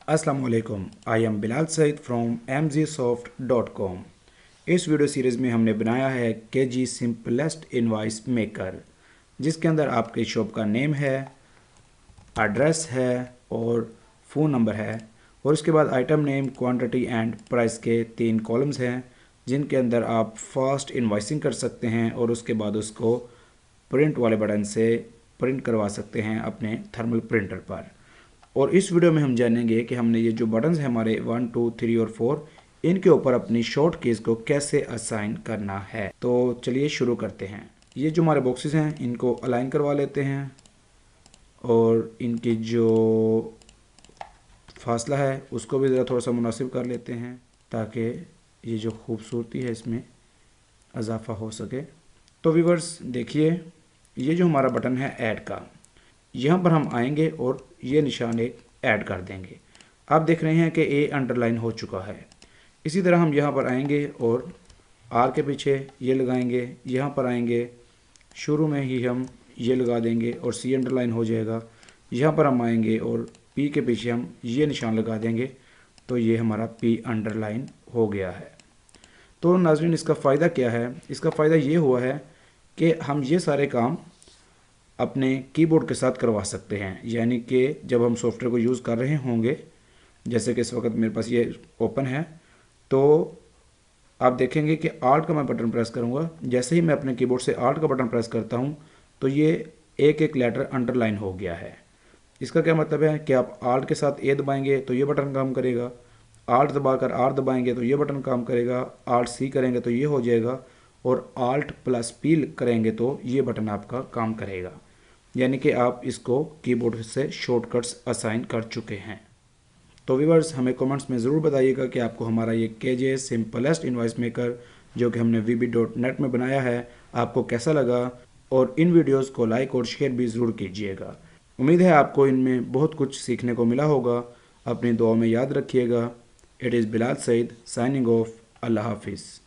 अस्सलामुअलैकुम, I am Bilal Saeed from mgsoft.com। इस video series में हमने बनाया है KG सिंपलेस्ट इनवॉइस मेकर, जिसके अंदर आपकी शॉप का नेम है, एड्रेस है और फ़ोन नंबर है, और उसके बाद item name, quantity and price के 3 कॉलम्स हैं, जिनके अंदर आप फास्ट इनवॉइसिंग कर सकते हैं और उसके बाद उसको प्रिंट वाले बटन से प्रिंट करवा सकते हैं अपने थर्मल प्रिंटर पर। और इस वीडियो में हम जानेंगे कि हमने ये जो बटन्स हैं हमारे 1, 2, 3 और 4, इनके ऊपर अपनी शॉर्ट कीज़ को कैसे असाइन करना है। तो चलिए शुरू करते हैं। ये जो हमारे बॉक्सेस हैं इनको अलाइन करवा लेते हैं और इनकी जो फासला है उसको भी ज़रा थोड़ा सा मुनासिब कर लेते हैं ताकि ये जो खूबसूरती है इसमें इजाफा हो सके। तो व्यूअर्स देखिए, ये जो हमारा बटन है ऐड का, यहाँ पर हम आएंगे और ये निशान एक ऐड कर देंगे। आप देख रहे हैं कि ए अंडरलाइन हो चुका है। इसी तरह हम यहाँ पर आएंगे और आर के पीछे ये लगाएंगे, यहाँ पर आएंगे, शुरू में ही हम ये लगा देंगे और सी अंडरलाइन हो जाएगा। यहाँ पर हम आएंगे और पी के पीछे हम ये निशान लगा देंगे, तो ये हमारा पी अंडरलाइन हो गया है। तो नाज़रीन, इसका फ़ायदा क्या है? इसका फ़ायदा ये हुआ है कि हम ये सारे काम अपने कीबोर्ड के साथ करवा सकते हैं। यानी कि जब हम सॉफ्टवेयर को यूज़ कर रहे होंगे, जैसे कि इस वक्त मेरे पास ये ओपन है, तो आप देखेंगे कि आल्ट का मैं बटन प्रेस करूँगा। जैसे ही मैं अपने कीबोर्ड से आल्ट का बटन प्रेस करता हूँ तो ये एक एक लेटर अंडरलाइन हो गया है। इसका क्या मतलब है कि आप आल्ट के साथ ए दबाएंगे तो ये बटन काम करेगा, आल्ट दबाकर आर दबाएंगे तो ये बटन काम करेगा, आल्ट सी करेंगे तो ये हो जाएगा, और आल्ट प्लस पी करेंगे तो ये बटन आपका काम करेगा। यानी कि आप इसको कीबोर्ड से शॉर्टकट्स असाइन कर चुके हैं। तो व्यूअर्स, हमें कमेंट्स में ज़रूर बताइएगा कि आपको हमारा ये KJ सिंपलेस्ट इनवॉइस मेकर जो कि हमने vb.net में बनाया है, आपको कैसा लगा, और इन वीडियोस को लाइक और शेयर भी ज़रूर कीजिएगा। उम्मीद है आपको इनमें बहुत कुछ सीखने को मिला होगा। अपनी दुआ में याद रखिएगा। It is Bilal Saeed signing off. अल्लाह हाफिज़।